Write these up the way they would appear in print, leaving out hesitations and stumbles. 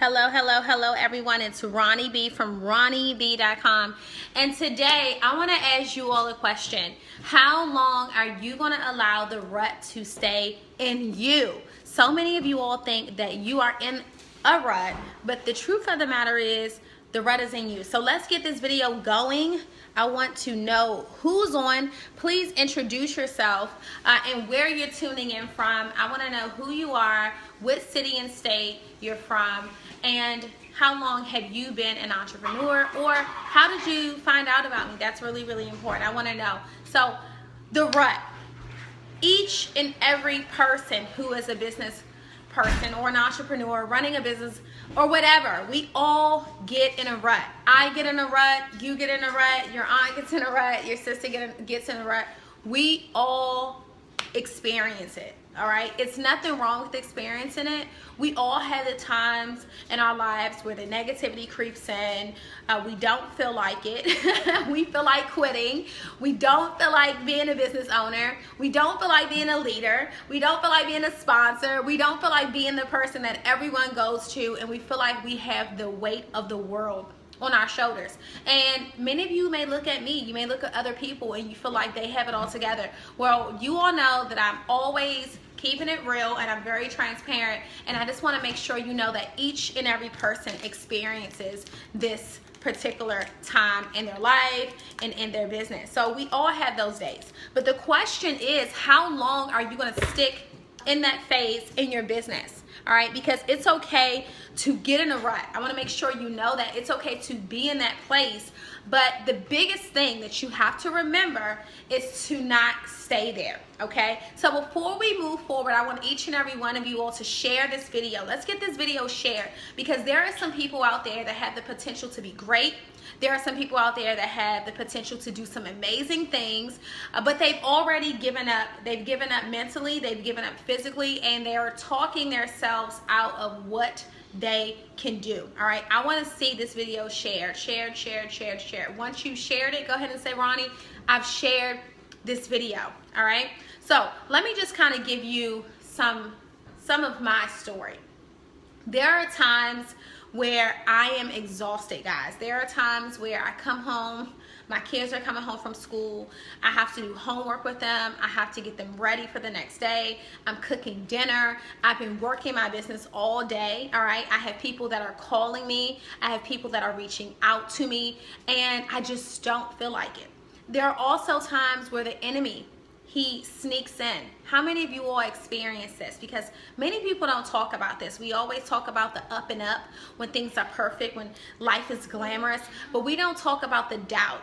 Hello everyone. It's Ronnie B from RonnieB.com. And today I want to ask you all a question. How long are you going to allow the rut to stay in you? So many of you all think that you are in a rut, but the truth of the matter is the rut is in you. So let's get this video going. I want to know who's on. Please introduce yourself and where you're tuning in from. I want to know who you are, what city and state you're from, and how long have you been an entrepreneur, or how did you find out about me? That's really, really important. I want to know. So the rut. Each and every person who is a business person or an entrepreneur running a business or whatever, we all get in a rut. I get in a rut, you get in a rut, your aunt gets in a rut, your sister gets in a rut. We all experience it. All right, it's nothing wrong with experiencing it. We all have the times in our lives where the negativity creeps in. We don't feel like it. We feel like quitting. We don't feel like being a business owner. We don't feel like being a leader. We don't feel like being a sponsor. We don't feel like being the person that everyone goes to, and we feel like we have the weight of the world on our shoulders. And many of you may look at me, you may look at other people, and you feel like they have it all together. Well, you all know that I'm always keeping it real and I'm very transparent, and I just want to make sure you know that each and every person experiences this particular time in their life and in their business. So we all have those days, but the question is, how long are you going to stick in that phase in your business? All right, because it's okay to get in a rut. I want to make sure you know that it's okay to be in that place, but the biggest thing that you have to remember is to not stay there. Okay, so before we move forward, I want each and every one of you all to share this video. Let's get this video shared, because there are some people out there that have the potential to be great. There are some people out there that have the potential to do some amazing things, but they've already given up. They've given up mentally, they've given up physically, and they are talking themselves out of what they can do. All right, I want to see this video shared. Once you shared it, go ahead and say, Ronnie, I've shared this video. All right, so let me just kind of give you some of my story. There are times where I am exhausted, guys. There are times where I come home, my kids are coming home from school, I have to do homework with them, I have to get them ready for the next day, I'm cooking dinner, I've been working my business all day, all right? I have people that are calling me, I have people that are reaching out to me, and I just don't feel like it. There are also times where the enemy, he sneaks in. How many of you all experience this? Because many people don't talk about this. We always talk about the up and up, when things are perfect, when life is glamorous, but we don't talk about the doubt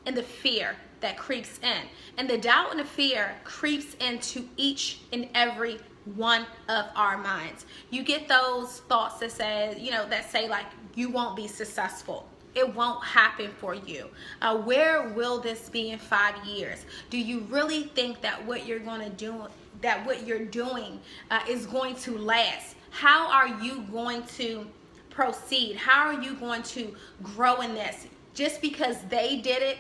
and the fear that creeps in. And the doubt and the fear creeps into each and every one of our minds. You get those thoughts that say like, you won't be successful. It won't happen for you. Where will this be in 5 years? Do you really think that what you're going to do, that what you're doing is going to last? How are you going to proceed? How are you going to grow in this? Just because they did it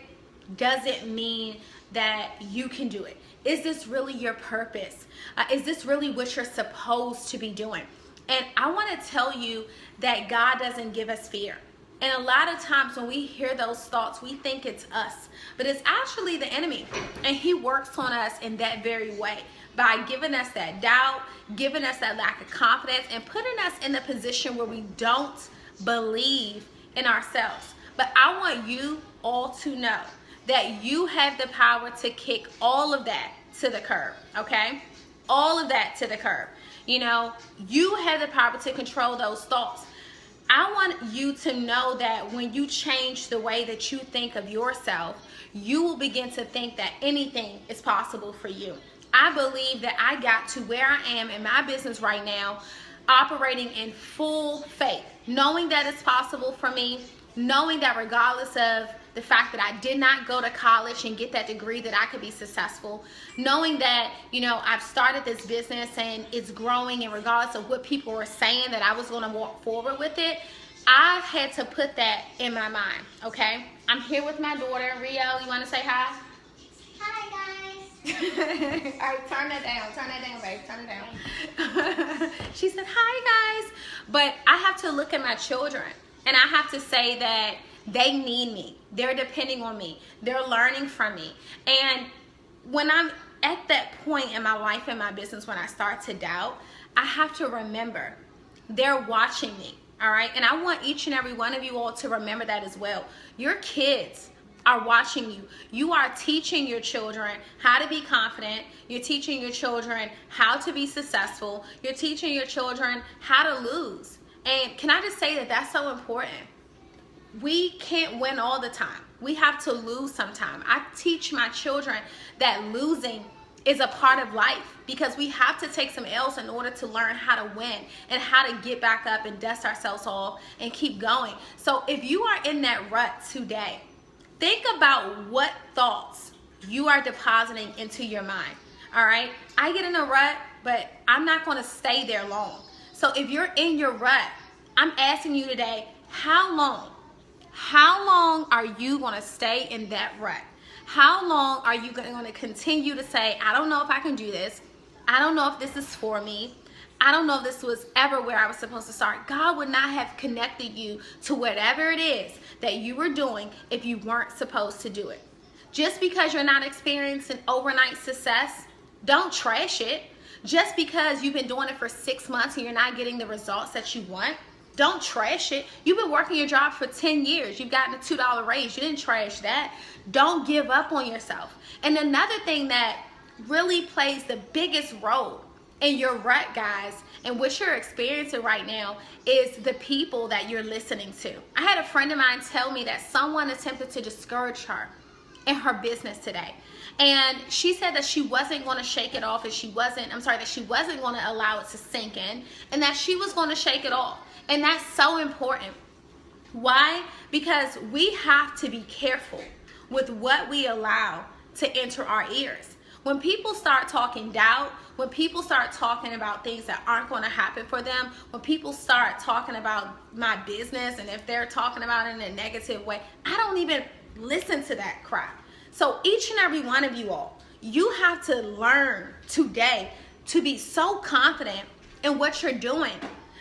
doesn't mean that you can do it. Is this really your purpose? Is this really what you're supposed to be doing? And I want to tell you that God doesn't give us fear. And a lot of times when we hear those thoughts, we think it's us, but it's actually the enemy. And he works on us in that very way, by giving us that doubt, giving us that lack of confidence, and putting us in the position where we don't believe in ourselves. But I want you all to know that you have the power to kick all of that to the curb, okay? All of that to the curb. You know, you have the power to control those thoughts. I want you to know that when you change the way that you think of yourself, you will begin to think that anything is possible for you. I believe that I got to where I am in my business right now, operating in full faith, knowing that it's possible for me, knowing that regardless of the fact that I did not go to college and get that degree, that I could be successful, knowing that, you know, I've started this business and it's growing, and regardless of what people were saying, that I was going to walk forward with it. I've had to put that in my mind, okay? I'm here with my daughter, Rio. You want to say hi? Hi, guys. All right, turn that down, babe, turn it down. She said, hi, guys. But I have to look at my children, and I have to say that they need me. They're depending on me. They're learning from me. And when I'm at that point in my life and my business, when I start to doubt, I have to remember they're watching me, all right? And I want each and every one of you all to remember that as well. Your kids are watching you. You are teaching your children how to be confident. You're teaching your children how to be successful. You're teaching your children how to lose. And can I just say that that's so important? We can't win all the time. We have to lose sometime. I teach my children that losing is a part of life, because we have to take some L's in order to learn how to win and how to get back up and dust ourselves off and keep going. So if you are in that rut today, think about what thoughts you are depositing into your mind, all right? I get in a rut, but I'm not going to stay there long. So if you're in your rut, I'm asking you today, how long are you going to stay in that rut? How long are you going to continue to say, I don't know if I can do this. I don't know if this is for me. I don't know if this was ever where I was supposed to start. God would not have connected you to whatever it is that you were doing if you weren't supposed to do it. Just because you're not experiencing overnight success, don't trash it. Just because you've been doing it for 6 months and you're not getting the results that you want, don't trash it. You've been working your job for 10 years. You've gotten a $2 raise. You didn't trash that. Don't give up on yourself. And another thing that really plays the biggest role in your rut, guys, and what you're experiencing right now is the people that you're listening to. I had a friend of mine tell me that someone attempted to discourage her in her business today. And she said that she wasn't going to shake it off, that she wasn't going to allow it to sink in, and that she was going to shake it off. And that's so important. Why? Because we have to be careful with what we allow to enter our ears. When people start talking doubt, when people start talking about things that aren't going to happen for them, when people start talking about my business, and if they're talking about it in a negative way, I don't even listen to that crap. So each and every one of you all, you have to learn today to be so confident in what you're doing,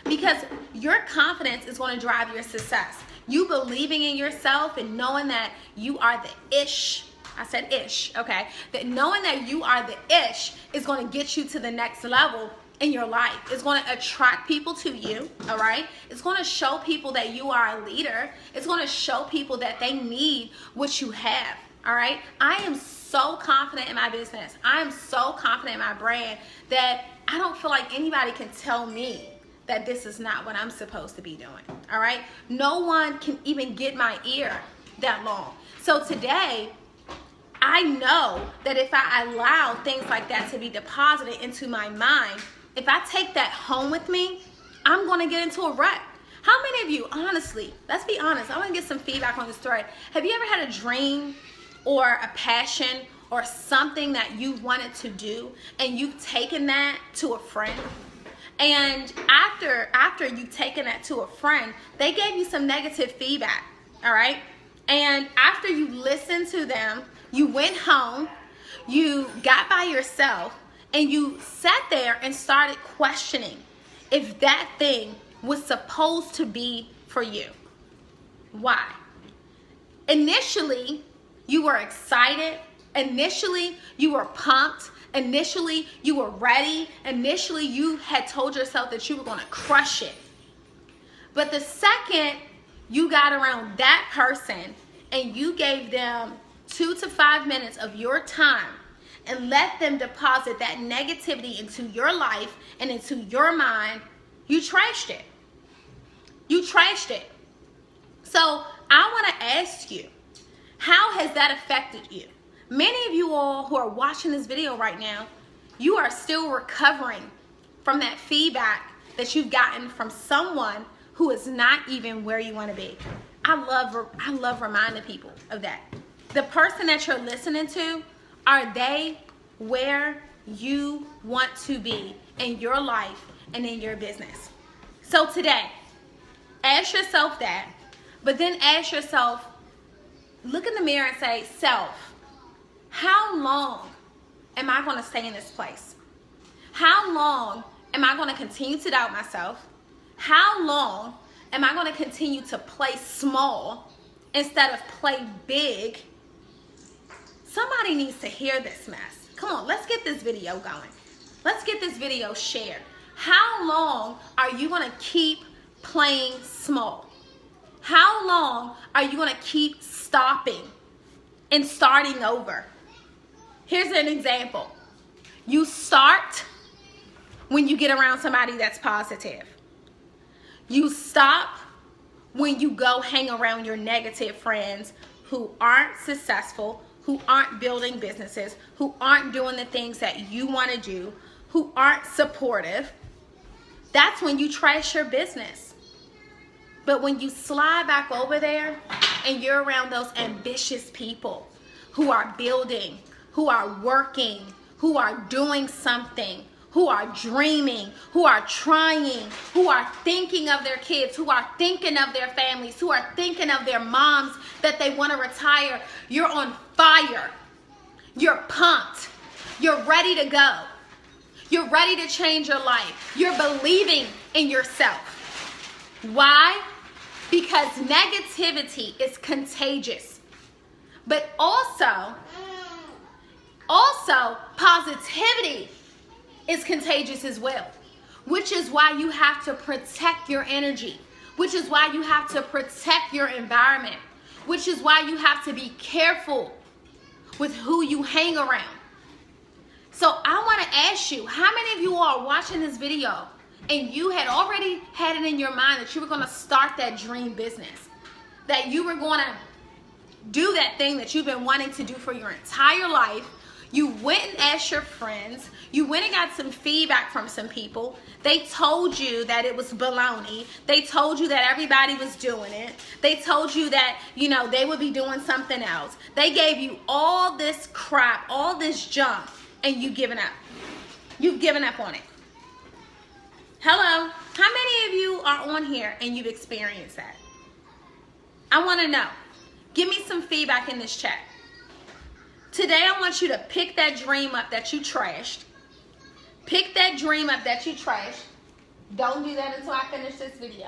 because your confidence is going to drive your success. You believing in yourself and knowing that you are the ish. I said ish, okay? That knowing that you are the ish is going to get you to the next level in your life. It's going to attract people to you, all right? It's going to show people that you are a leader. It's going to show people that they need what you have, all right? I am so confident in my business. I am so confident in my brand that I don't feel like anybody can tell me that this is not what I'm supposed to be doing, all right? No one can even get my ear that long. So today, I know that if I allow things like that to be deposited into my mind, if I take that home with me, I'm going to get into a rut. How many of you, honestly, let's be honest, I want to get some feedback on this story. Have you ever had a dream or a passion or something that you wanted to do and you've taken that to a friend? And after you've taken that to a friend, they gave you some negative feedback, all right? And after you listened to them, you went home, you got by yourself, and you sat there and started questioning if that thing was supposed to be for you. Why? Initially, you were excited. Initially, you were pumped. Initially, you were ready. Initially, you had told yourself that you were going to crush it. But the second you got around that person and you gave them 2 to 5 minutes of your time and let them deposit that negativity into your life and into your mind, you trashed it. You trashed it. So I want to ask you, how has that affected you? Many of you all who are watching this video right now, you are still recovering from that feedback that you've gotten from someone who is not even where you want to be. I love reminding people of that. The person that you're listening to, are they where you want to be in your life and in your business? So today, ask yourself that, but then ask yourself, look in the mirror and say, self, how long am I going to stay in this place? How long am I going to continue to doubt myself? How long am I going to continue to play small instead of play big? Somebody needs to hear this mess. Come on, let's get this video going. Let's get this video shared. How long are you going to keep playing small? How long are you going to keep stopping and starting over? Here's an example. You start when you get around somebody that's positive. You stop when you go hang around your negative friends who aren't successful, who aren't building businesses, who aren't doing the things that you want to do, who aren't supportive. That's when you trash your business. But when you slide back over there and you're around those ambitious people who are building, who are working, who are doing something, who are dreaming, who are trying, who are thinking of their kids, who are thinking of their families, who are thinking of their moms that they want to retire, you're on fire. You're pumped. You're ready to go. You're ready to change your life. You're believing in yourself. Why? Because negativity is contagious. But also positivity is contagious as well, which is why you have to protect your energy, which is why you have to protect your environment, which is why you have to be careful with who you hang around. So I want to ask you, how many of you are watching this video and you had already had it in your mind that you were going to start that dream business, that you were going to do that thing that you've been wanting to do for your entire life? You went and asked your friends. You went and got some feedback from some people. They told you that it was baloney. They told you that everybody was doing it. They told you that, they would be doing something else. They gave you all this crap, all this junk, and you've given up. You've given up on it. Hello? How many of you are on here and you've experienced that? I want to know. Give me some feedback in this chat. Today, I want you to pick that dream up that you trashed. Pick that dream up that you trashed. Don't do that until I finish this video.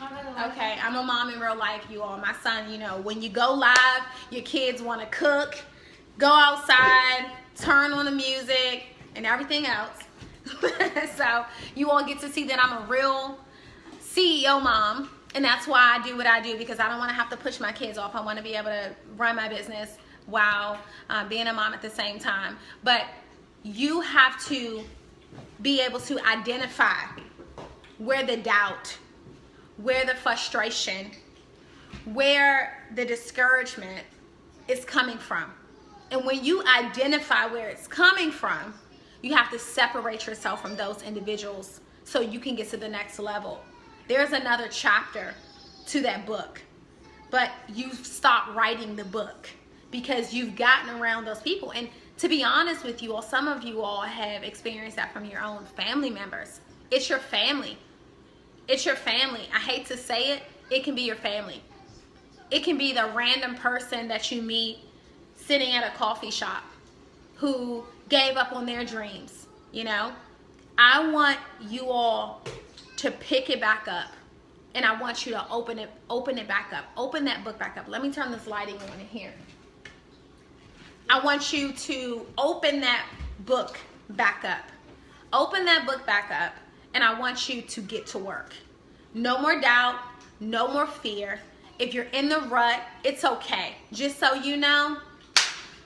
Okay, I'm a mom in real life, you all. My son, when you go live, your kids want to cook, go outside, turn on the music, and everything else. So you all get to see that I'm a real CEO mom. And that's why I do what I do, because I don't want to have to push my kids off. I want to be able to run my business while being a mom at the same time. But you have to be able to identify where the doubt, where the frustration, where the discouragement is coming from. And when you identify where it's coming from, you have to separate yourself from those individuals so you can get to the next level. There's another chapter to that book, but you've stopped writing the book because you've gotten around those people. And to be honest with you all, some of you all have experienced that from your own family members. It's your family. It's your family. I hate to say it. It can be your family. It can be the random person that you meet sitting at a coffee shop who gave up on their dreams. I want you all to pick it back up, and I want you to open it back up. Open that book back up. Let me turn this lighting on in here. I want you to open that book back up. Open that book back up, and I want you to get to work. No more doubt, no more fear. If you're in the rut, it's okay. Just so you know,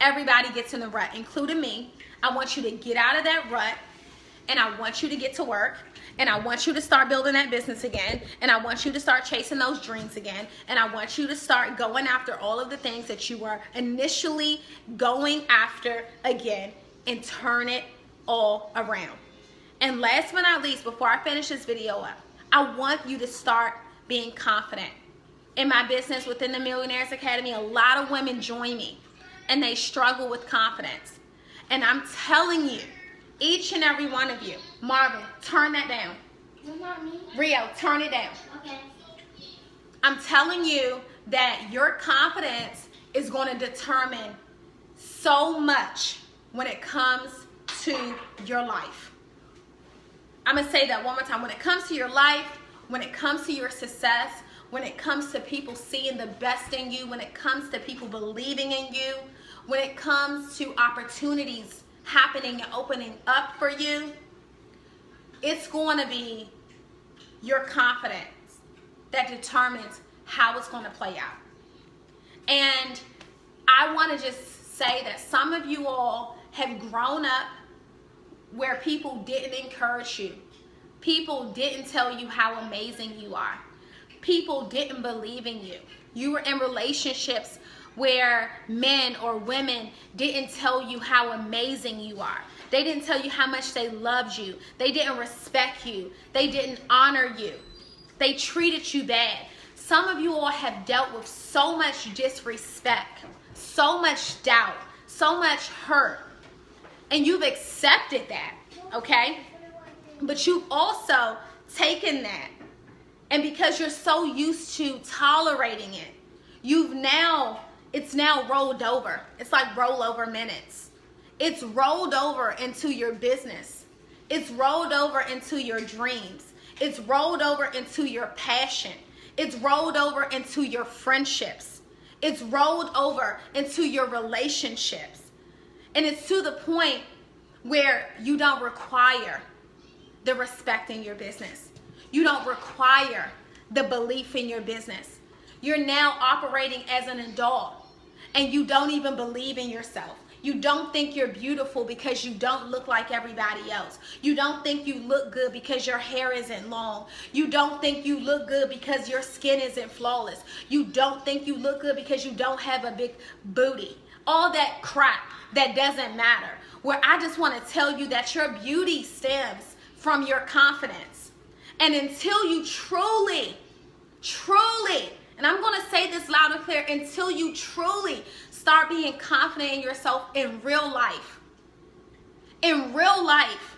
everybody gets in the rut, including me. I want you to get out of that rut, and I want you to get to work. And I want you to start building that business again. And I want you to start chasing those dreams again. And I want you to start going after all of the things that you were initially going after again, and turn it all around. And last but not least, before I finish this video up, I want you to start being confident. In my business within the Millionaires Academy, a lot of women join me and they struggle with confidence. And I'm telling you, each and every one of you, Marvin, turn that down. Not me. Rio, turn it down. Okay. I'm telling you that your confidence is going to determine so much when it comes to your life. I'm going to say that one more time. When it comes to your life, when it comes to your success, when it comes to people seeing the best in you, when it comes to people believing in you, when it comes to opportunities happening and opening up for you, it's going to be your confidence that determines how it's going to play out. And I want to just say that some of you all have grown up where people didn't encourage you. People didn't tell you how amazing you are. People didn't believe in you. You were in relationships where men or women didn't tell you how amazing you are. They didn't tell you how much they loved you. They didn't respect you. They didn't honor you. They treated you bad. Some of you all have dealt with so much disrespect, so much doubt, so much hurt, and you've accepted that, okay? But you've also taken that, and because you're so used to tolerating it, it's now rolled over. It's like rollover minutes. It's rolled over into your business. It's rolled over into your dreams. It's rolled over into your passion. It's rolled over into your friendships. It's rolled over into your relationships. And it's to the point where you don't require the respect in your business. You don't require the belief in your business. You're now operating as an adult and you don't even believe in yourself. You don't think you're beautiful because you don't look like everybody else. You don't think you look good because your hair isn't long. You don't think you look good because your skin isn't flawless. You don't think you look good because you don't have a big booty. All that crap that doesn't matter. Where I just want to tell you that your beauty stems from your confidence. And until you truly, and I'm going to say this loud and clear, until you truly start being confident in yourself in real life. In real life,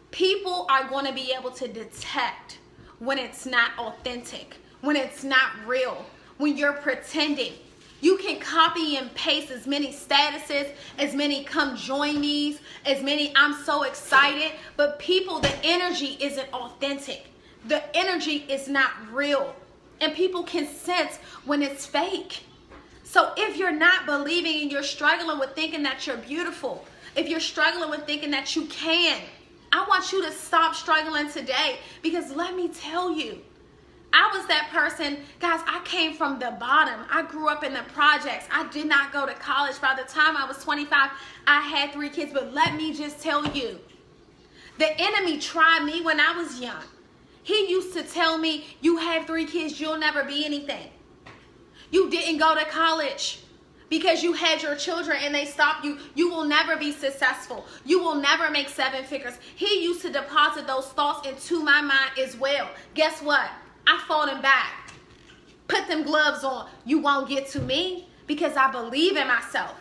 people are going to be able to detect when it's not authentic, when it's not real, when you're pretending. You can copy and paste as many statuses, as many come join me's, as many I'm so excited, but people, the energy isn't authentic. The energy is not real. And people can sense when it's fake. So if you're not believing and you're struggling with thinking that you're beautiful, if you're struggling with thinking that you can, I want you to stop struggling today, because let me tell you, I was that person, guys. I came from the bottom. I grew up in the projects. I did not go to college. By the time I was 25, I had 3 kids. But let me just tell you, the enemy tried me when I was young. He used to tell me, you have 3 kids, you'll never be anything. You didn't go to college because you had your children and they stopped you. You will never be successful. You will never make 7 figures. He used to deposit those thoughts into my mind as well. Guess what? I fought him back. Put them gloves on. You won't get to me because I believe in myself.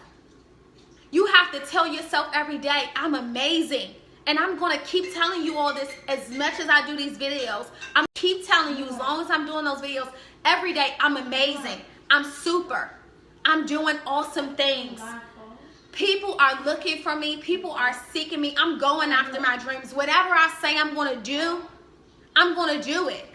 You have to tell yourself every day, I'm amazing. And I'm going to keep telling you all this as much as I do these videos. I'm keep telling you as long as I'm doing those videos every day, I'm amazing. I'm super. I'm doing awesome things. People are looking for me. People are seeking me. I'm going after my dreams. Whatever I say I'm going to do, I'm going to do it.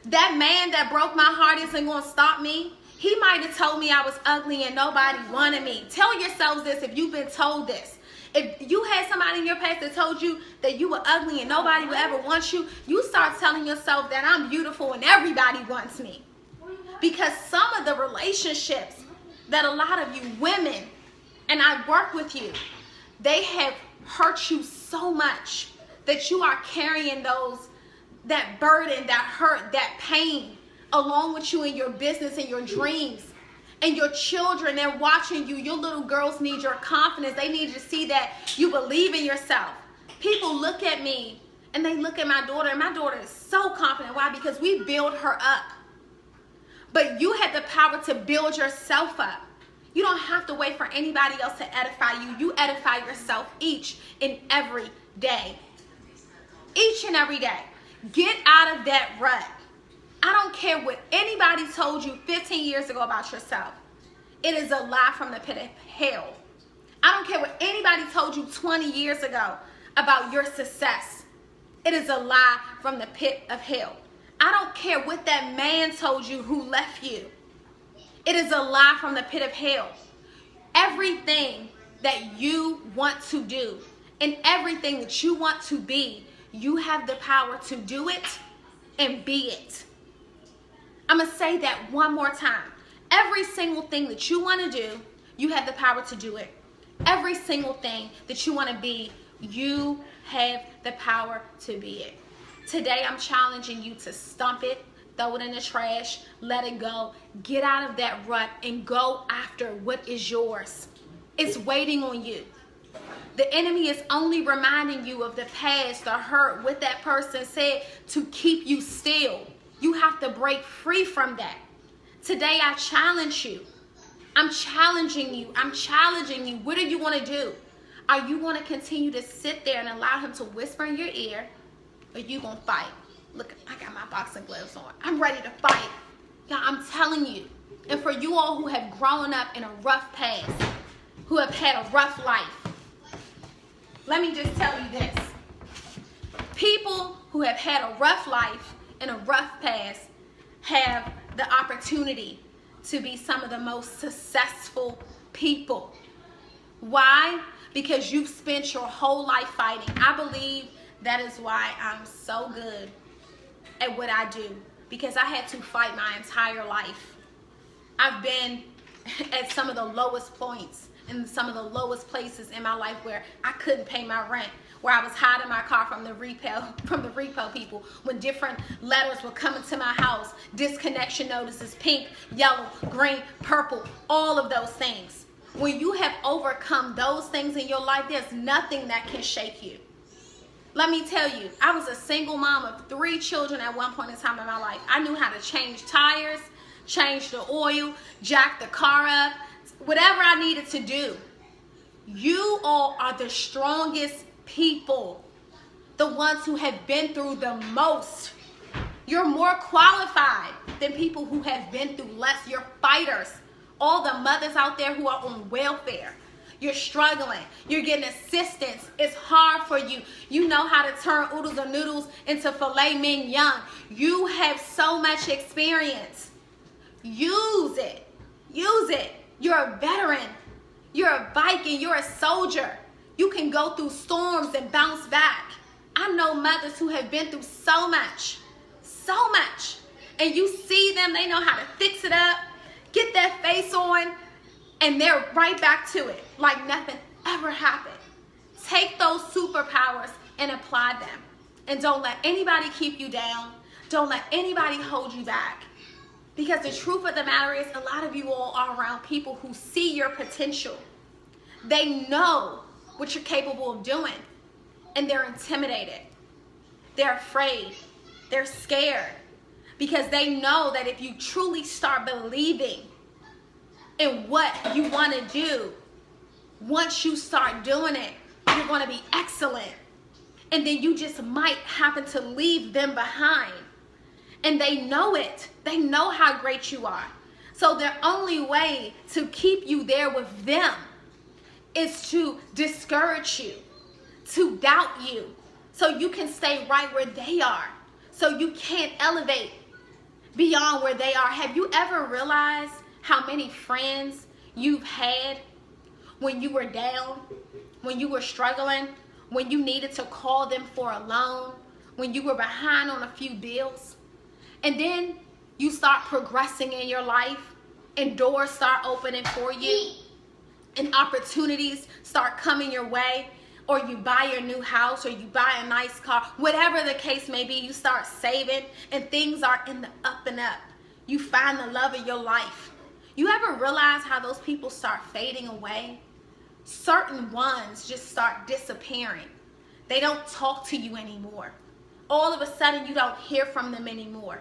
That man that broke my heart isn't going to stop me. He might have told me I was ugly and nobody wanted me. Tell yourselves this if you've been told this. If you had somebody in your past that told you that you were ugly and nobody would ever want you, you start telling yourself that I'm beautiful and everybody wants me. Because some of the relationships that a lot of you women, and I work with you, they have hurt you so much that you are carrying that burden, that hurt, that pain along with you in your business and your dreams. And your children, they're watching you. Your little girls need your confidence. They need to see that you believe in yourself. People look at me and they look at my daughter, and my daughter is so confident. Why? Because we build her up. But you have the power to build yourself up. You don't have to wait for anybody else to edify you. You edify yourself each and every day. Each and every day. Get out of that rut. I don't care what anybody told you 15 years ago about yourself. It is a lie from the pit of hell. I don't care what anybody told you 20 years ago about your success. It is a lie from the pit of hell. I don't care what that man told you who left you. It is a lie from the pit of hell. Everything that you want to do and everything that you want to be, you have the power to do it and be it. I'm going to say that one more time. Every single thing that you want to do, you have the power to do it. Every single thing that you want to be, you have the power to be it. Today, I'm challenging you to stomp it, throw it in the trash, let it go, get out of that rut and go after what is yours. It's waiting on you. The enemy is only reminding you of the past, the hurt, what that person said to keep you still. You have to break free from that. Today, I challenge you. I'm challenging you. I'm challenging you. What do you want to do? Are you going to continue to sit there and allow him to whisper in your ear? Or you going to fight? Look, I got my boxing gloves on. I'm ready to fight. Yeah, I'm telling you. And for you all who have grown up in a rough past, who have had a rough life, let me just tell you this. People who have had a rough life and a rough past have the opportunity to be some of the most successful people. Why? Because you've spent your whole life fighting. I believe that is why I'm so good at what I do, because I had to fight my entire life. I've been at some of the lowest points in some of the lowest places in my life where I couldn't pay my rent, where I was hiding my car from the repo people, when different letters were coming to my house, disconnection notices, pink, yellow, green, purple, all of those things. When you have overcome those things in your life, there's nothing that can shake you. Let me tell you, I was a single mom of 3 children at one point in time in my life. I knew how to change tires, change the oil, jack the car up, whatever I needed to do. You all are the strongest people, the ones who have been through the most. You're more qualified than people who have been through less. You're fighters. All the mothers out there who are on welfare. You're struggling. You're getting assistance. It's hard for you. You know how to turn oodles or noodles into filet mignon. You have so much experience. Use it. Use it. You're a veteran. You're a Viking. You're a soldier. You can go through storms and bounce back. I know mothers who have been through so much. So much. And you see them, they know how to fix it up, get that face on, and they're right back to it like nothing ever happened. Take those superpowers and apply them. And don't let anybody keep you down. Don't let anybody hold you back. Because the truth of the matter is, a lot of you all are around people who see your potential. They know what you're capable of doing. And they're intimidated. They're afraid. They're scared. Because they know that if you truly start believing in what you want to do, once you start doing it, you're going to be excellent. And then you just might happen to leave them behind. And they know it. They know how great you are. So their only way to keep you there with them is to discourage you, to doubt you, so you can stay right where they are, so you can't elevate beyond where they are. Have you ever realized how many friends you've had when you were down, when you were struggling, when you needed to call them for a loan, when you were behind on a few bills? And then you start progressing in your life and doors start opening for you and opportunities start coming your way, or you buy your new house, or you buy a nice car, whatever the case may be. You start saving and things are in the up and up. You find the love of your life. You ever realize how those people start fading away? Certain ones just start disappearing. They don't talk to you anymore. All of a sudden, you don't hear from them anymore.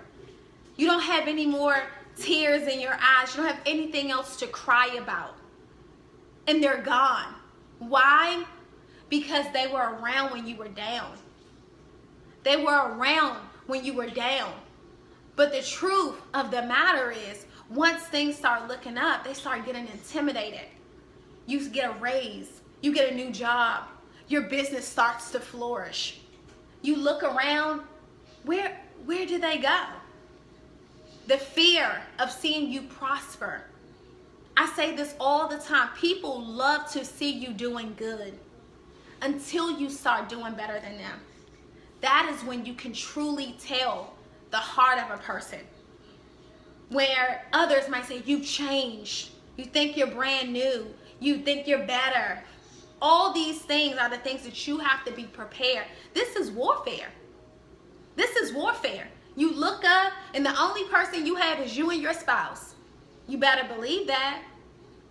You don't have any more tears in your eyes. You don't have anything else to cry about. And they're gone. Why? Because they were around when you were down. They were around when you were down. But the truth of the matter is, once things start looking up, they start getting intimidated. You get a raise. You get a new job. Your business starts to flourish. You look around, where do they go? The fear of seeing you prosper. I say this all the time. People love to see you doing good until you start doing better than them. That is when you can truly tell the heart of a person. Where others might say, you've changed. You think you're brand new. You think you're better. All these things are the things that you have to be prepared. This is warfare. This is warfare. You look up and the only person you have is you and your spouse. You better believe that.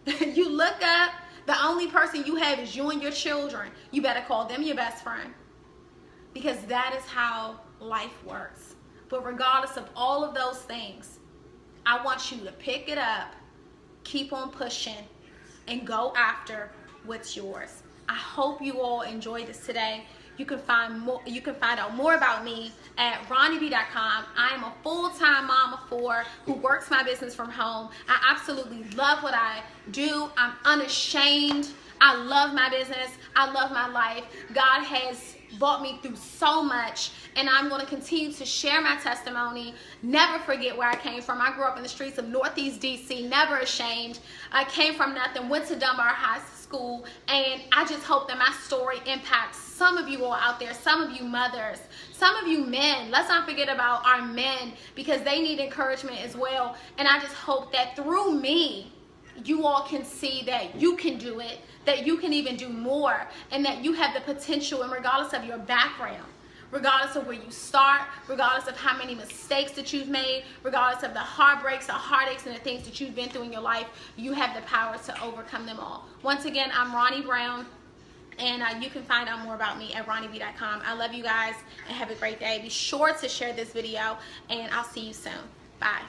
You look up, the only person you have is you and your children. You better call them your best friend. Because that is how life works. But regardless of all of those things, I want you to pick it up, keep on pushing, and go after what's yours. I hope you all enjoyed this today. You can find out more about me at RonneB.com. I am a full-time mom of 4 who works my business from home. I absolutely love what I do. I'm unashamed. I love my business. I love my life. God has brought me through so much, and I'm going to continue to share my testimony. Never forget where I came from. I grew up in the streets of Northeast DC, never ashamed. I came from nothing, went to Dunbar High School, and I just hope that my story impacts some of you all out there, some of you mothers, some of you men. Let's not forget about our men, because they need encouragement as well. And I just hope that through me, you all can see that you can do it, that you can even do more, and that you have the potential, and regardless of your background, regardless of where you start, regardless of how many mistakes that you've made, regardless of the heartbreaks, the heartaches, and the things that you've been through in your life, you have the power to overcome them all. Once again, I'm Ronne Brown, and you can find out more about me at RonneB.com. I love you guys, and have a great day. Be sure to share this video, and I'll see you soon. Bye.